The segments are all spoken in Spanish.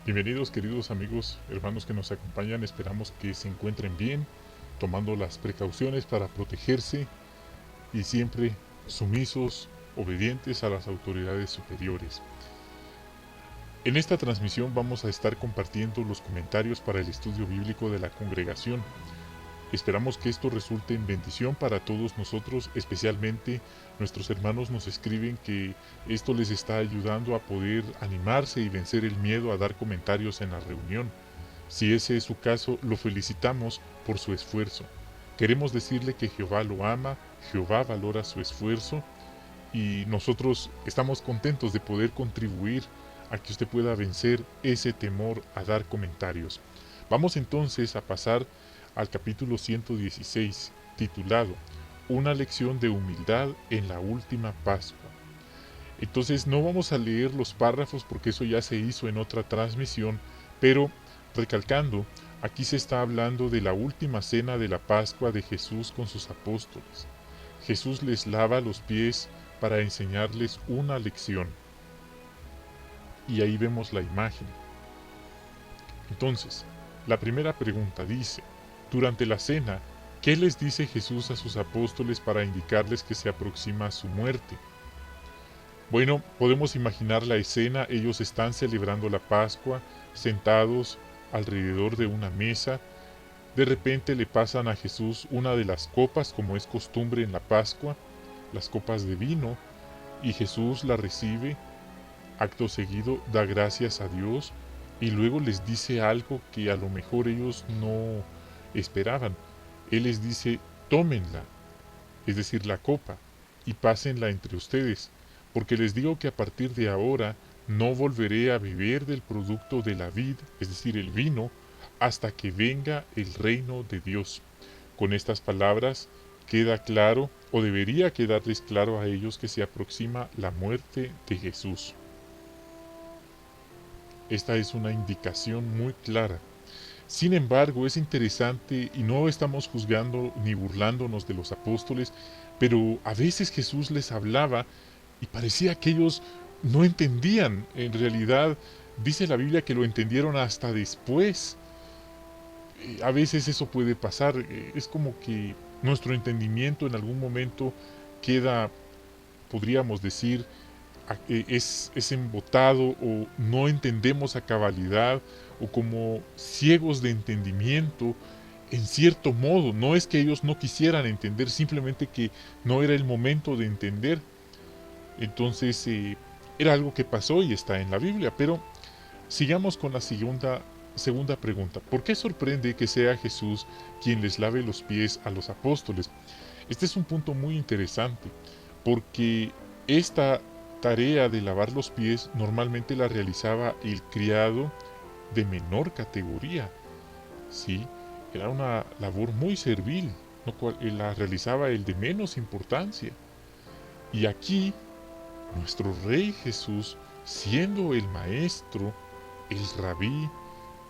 Bienvenidos queridos amigos, hermanos que nos acompañan, esperamos que se encuentren bien, tomando las precauciones para protegerse y siempre sumisos, obedientes a las autoridades superiores. En esta transmisión vamos a estar compartiendo los comentarios para el estudio bíblico de la congregación. Esperamos que esto resulte en bendición para todos nosotros, especialmente nuestros hermanos nos escriben que esto les está ayudando a poder animarse y vencer el miedo a dar comentarios en la reunión. Si ese es su caso, lo felicitamos por su esfuerzo. Queremos decirle que Jehová lo ama, Jehová valora su esfuerzo y nosotros estamos contentos de poder contribuir a que usted pueda vencer ese temor a dar comentarios. Vamos entonces a pasar al capítulo 116, titulado Una lección de humildad en la última Pascua. Entonces no vamos a leer los párrafos porque eso ya se hizo en otra transmisión, pero recalcando, aquí se está hablando de la última cena de la Pascua de Jesús con sus apóstoles. Jesús les lava los pies para enseñarles una lección. Y ahí vemos la imagen. Entonces, la primera pregunta dice, durante la cena, ¿qué les dice Jesús a sus apóstoles para indicarles que se aproxima su muerte? Bueno, podemos imaginar la escena, ellos están celebrando la Pascua, sentados alrededor de una mesa, de repente le pasan a Jesús una de las copas, como es costumbre en la Pascua, las copas de vino, y Jesús la recibe, acto seguido da gracias a Dios, y luego les dice algo que a lo mejor ellos no esperaban. Él les dice, tómenla, es decir, la copa, y pásenla entre ustedes, porque les digo que a partir de ahora no volveré a beber del producto de la vid, es decir, el vino, hasta que venga el reino de Dios. Con estas palabras queda claro, o debería quedarles claro a ellos, que se aproxima la muerte de Jesús. Esta es una indicación muy clara. Sin embargo, es interesante y no estamos juzgando ni burlándonos de los apóstoles, pero a veces Jesús les hablaba y parecía que ellos no entendían. En realidad, dice la Biblia que lo entendieron hasta después. A veces eso puede pasar. Es como que nuestro entendimiento en algún momento queda, podríamos decir, es embotado o no entendemos a cabalidad o como ciegos de entendimiento en cierto modo. No es que ellos no quisieran entender, simplemente que no era el momento de entender. Entonces era algo que pasó y está en la Biblia. Pero sigamos con la segunda pregunta. ¿Por qué sorprende que sea Jesús quien les lave los pies a los apóstoles? Este es un punto muy interesante, porque esta tarea de lavar los pies normalmente la realizaba el criado de menor categoría. Sí, era una labor muy servil, la realizaba el de menos importancia. Y aquí, nuestro Rey Jesús, siendo el Maestro, el Rabí,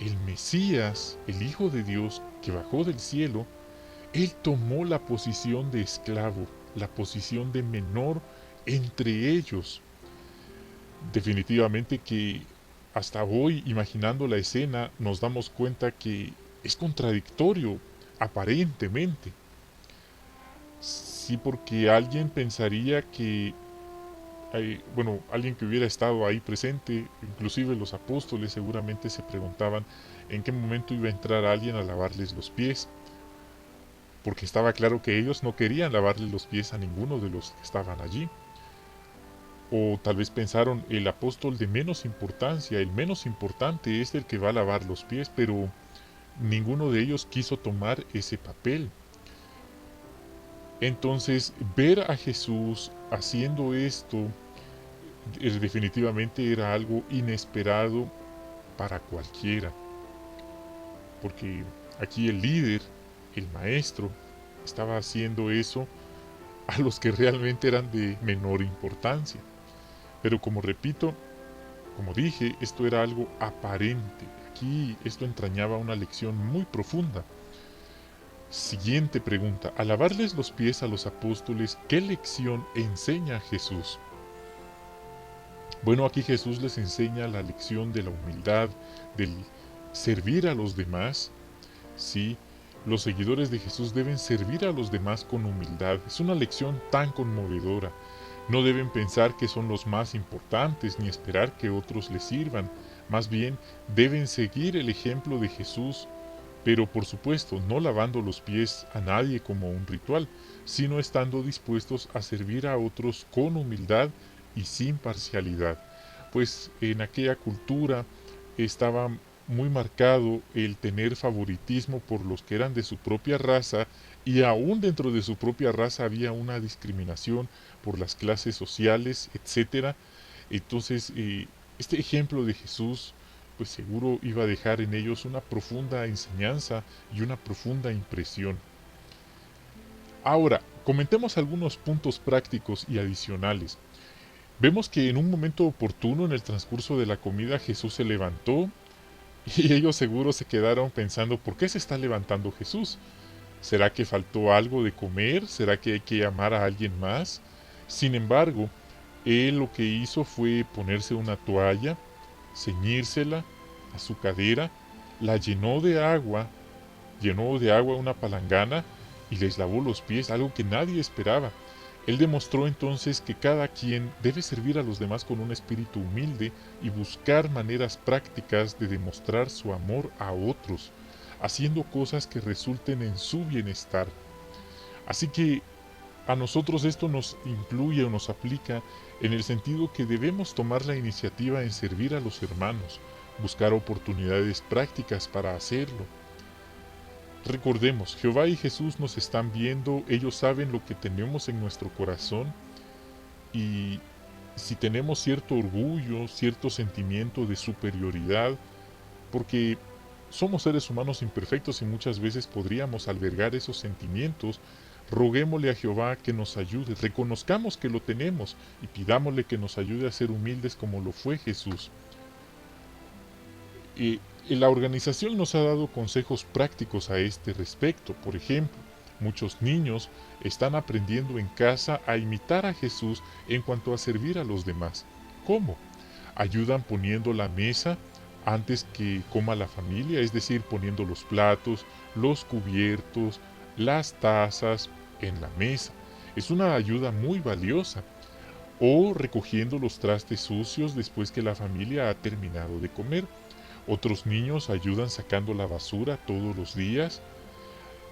el Mesías, el Hijo de Dios que bajó del cielo, él tomó la posición de esclavo, la posición de menor entre ellos. Definitivamente que hasta hoy, imaginando la escena, nos damos cuenta que es contradictorio, aparentemente. Sí, porque alguien pensaría que, bueno, alguien que hubiera estado ahí presente, inclusive los apóstoles seguramente se preguntaban en qué momento iba a entrar alguien a lavarles los pies, porque estaba claro que ellos no querían lavarle los pies a ninguno de los que estaban allí. O tal vez pensaron, el apóstol de menos importancia, el menos importante es el que va a lavar los pies, pero ninguno de ellos quiso tomar ese papel. Entonces, ver a Jesús haciendo esto definitivamente era algo inesperado para cualquiera, porque aquí el líder, el maestro, estaba haciendo eso a los que realmente eran de menor importancia. Pero como repito, como dije, esto era algo aparente. Aquí esto entrañaba una lección muy profunda. Siguiente pregunta. Al lavarles los pies a los apóstoles, ¿qué lección enseña Jesús? Bueno, aquí Jesús les enseña la lección de la humildad, del servir a los demás. Sí, los seguidores de Jesús deben servir a los demás con humildad. Es una lección tan conmovedora. No deben pensar que son los más importantes ni esperar que otros les sirvan. Más bien, deben seguir el ejemplo de Jesús, pero por supuesto no lavando los pies a nadie como un ritual, sino estando dispuestos a servir a otros con humildad y sin parcialidad. Pues en aquella cultura estaba muy marcado el tener favoritismo por los que eran de su propia raza, y aún dentro de su propia raza había una discriminación por las clases sociales, etcétera. Entonces, este ejemplo de Jesús, pues seguro iba a dejar en ellos una profunda enseñanza y una profunda impresión. Ahora, comentemos algunos puntos prácticos y adicionales. Vemos que en un momento oportuno en el transcurso de la comida Jesús se levantó, y ellos seguro se quedaron pensando: ¿por qué se está levantando Jesús? ¿Será que faltó algo de comer? ¿Será que hay que llamar a alguien más? Sin embargo, él lo que hizo fue ponerse una toalla, ceñírsela a su cadera, la llenó de agua una palangana y les lavó los pies, algo que nadie esperaba. Él demostró entonces que cada quien debe servir a los demás con un espíritu humilde y buscar maneras prácticas de demostrar su amor a otros, haciendo cosas que resulten en su bienestar. Así que a nosotros esto nos incluye o nos aplica en el sentido que debemos tomar la iniciativa en servir a los hermanos, buscar oportunidades prácticas para hacerlo. Recordemos, Jehová y Jesús nos están viendo, ellos saben lo que tenemos en nuestro corazón, y si tenemos cierto orgullo, cierto sentimiento de superioridad, porque somos seres humanos imperfectos y muchas veces podríamos albergar esos sentimientos, roguémosle a Jehová que nos ayude, reconozcamos que lo tenemos y pidámosle que nos ayude a ser humildes como lo fue Jesús. Y la organización nos ha dado consejos prácticos a este respecto. Por ejemplo, muchos niños están aprendiendo en casa a imitar a Jesús en cuanto a servir a los demás. ¿Cómo? Ayudan poniendo la mesa antes que coma la familia, es decir, poniendo los platos, los cubiertos, las tazas en la mesa. Es una ayuda muy valiosa. O recogiendo los trastes sucios después que la familia ha terminado de comer. Otros niños ayudan sacando la basura todos los días.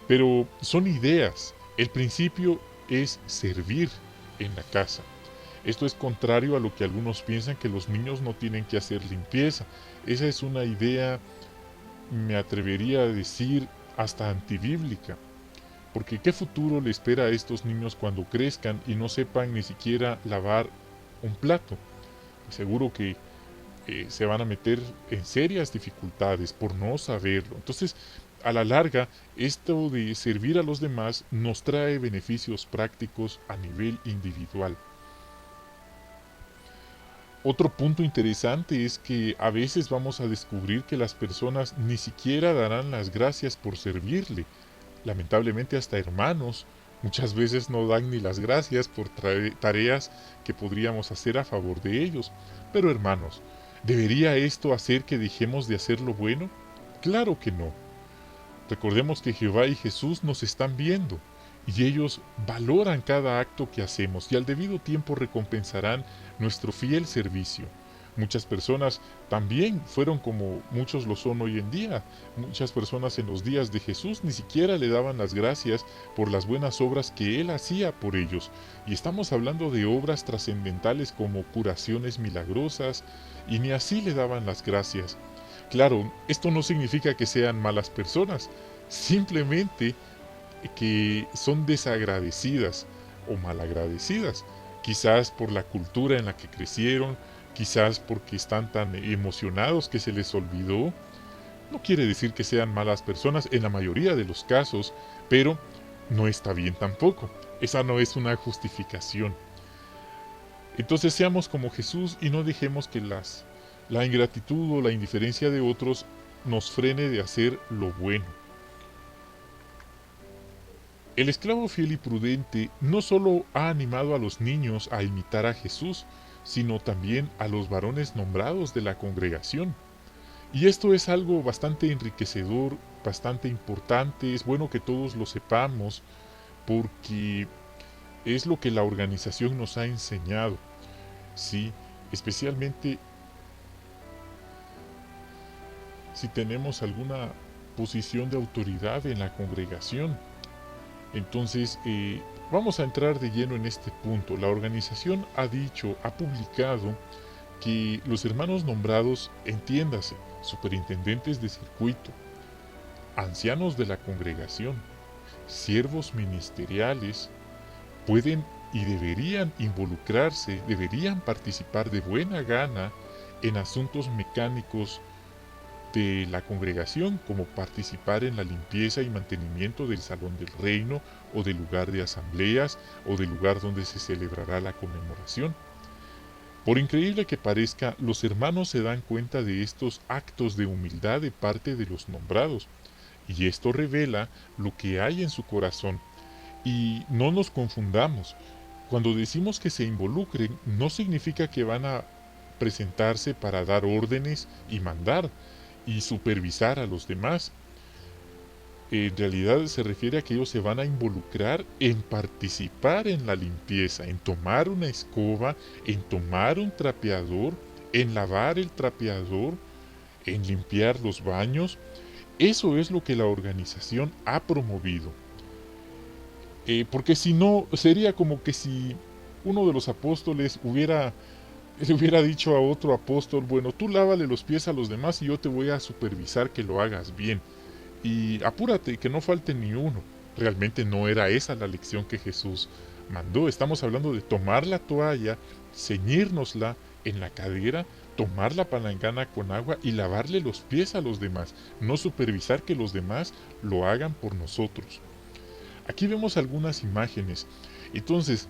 Pero son ideas. El principio es servir en la casa. Esto es contrario a lo que algunos piensan, que los niños no tienen que hacer limpieza. Esa es una idea, me atrevería a decir, hasta antibíblica. Porque ¿qué futuro le espera a estos niños cuando crezcan y no sepan ni siquiera lavar un plato? Seguro que se van a meter en serias dificultades por no saberlo. Entonces, a la larga, esto de servir a los demás nos trae beneficios prácticos a nivel individual. Otro punto interesante es que a veces vamos a descubrir que las personas ni siquiera darán las gracias por servirle. Lamentablemente hasta hermanos muchas veces no dan ni las gracias por tareas que podríamos hacer a favor de ellos. Pero hermanos, ¿debería esto hacer que dejemos de hacer lo bueno? Claro que no. Recordemos que Jehová y Jesús nos están viendo, y ellos valoran cada acto que hacemos y al debido tiempo recompensarán nuestro fiel servicio. Muchas personas también fueron como muchos lo son hoy en día. Muchas personas en los días de Jesús ni siquiera le daban las gracias por las buenas obras que Él hacía por ellos. Y estamos hablando de obras trascendentales como curaciones milagrosas, y ni así le daban las gracias. Claro, esto no significa que sean malas personas, simplemente que son desagradecidas o malagradecidas, quizás por la cultura en la que crecieron, quizás porque están tan emocionados que se les olvidó. No quiere decir que sean malas personas en la mayoría de los casos, pero no está bien tampoco. Esa no es una justificación. Entonces seamos como Jesús y no dejemos que la ingratitud o la indiferencia de otros nos frene de hacer lo bueno. El esclavo fiel y prudente no solo ha animado a los niños a imitar a Jesús, sino también a los varones nombrados de la congregación. Y esto es algo bastante enriquecedor, bastante importante, es bueno que todos lo sepamos porque es lo que la organización nos ha enseñado, ¿sí? Especialmente si tenemos alguna posición de autoridad en la congregación. Entonces, vamos a entrar de lleno en este punto. La organización ha dicho, ha publicado que los hermanos nombrados, entiéndase, superintendentes de circuito, ancianos de la congregación, siervos ministeriales, pueden y deberían involucrarse, deberían participar de buena gana en asuntos mecánicos de la congregación, como participar en la limpieza y mantenimiento del salón del reino, o del lugar de asambleas, o del lugar donde se celebrará la conmemoración. Por increíble que parezca, los hermanos se dan cuenta de estos actos de humildad de parte de los nombrados, y esto revela lo que hay en su corazón. Y no nos confundamos, cuando decimos que se involucren, no significa que van a presentarse para dar órdenes y mandar y supervisar a los demás. En realidad se refiere a que ellos se van a involucrar en participar en la limpieza, en tomar una escoba, en tomar un trapeador, en lavar el trapeador, en limpiar los baños. Eso es lo que la organización ha promovido. Porque si no, sería como que si uno de los apóstoles le hubiera dicho a otro apóstol, bueno, tú lávale los pies a los demás y yo te voy a supervisar que lo hagas bien. Y apúrate, que no falte ni uno. Realmente no era esa la lección que Jesús mandó. Estamos hablando de tomar la toalla, ceñírnosla en la cadera, tomar la palangana con agua y lavarle los pies a los demás, no supervisar que los demás lo hagan por nosotros. Aquí vemos algunas imágenes. Entonces,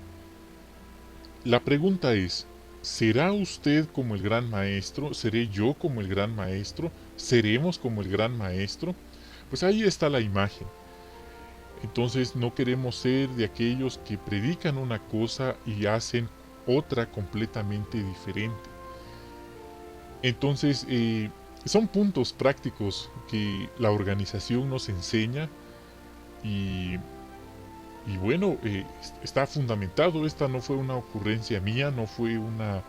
la pregunta es, ¿será usted como el gran maestro? ¿Seré yo como el gran maestro? ¿Seremos como el gran maestro? Pues ahí está la imagen. Entonces no queremos ser de aquellos que predican una cosa y hacen otra completamente diferente. Entonces son puntos prácticos que la organización nos enseña y bueno, está fundamentado. Esta no fue una ocurrencia mía, no fue una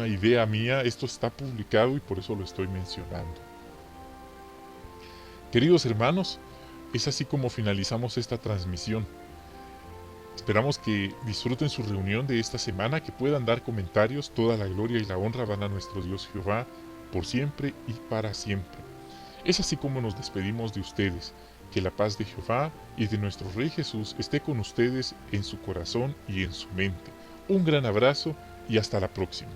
idea mía. Esto está publicado y por eso lo estoy mencionando. Queridos hermanos, es así como finalizamos esta transmisión. Esperamos que disfruten su reunión de esta semana, que puedan dar comentarios. Toda la gloria y la honra van a nuestro Dios Jehová, por siempre y para siempre. Es así como nos despedimos de ustedes. Que la paz de Jehová y de nuestro Rey Jesús esté con ustedes en su corazón y en su mente. Un gran abrazo y hasta la próxima.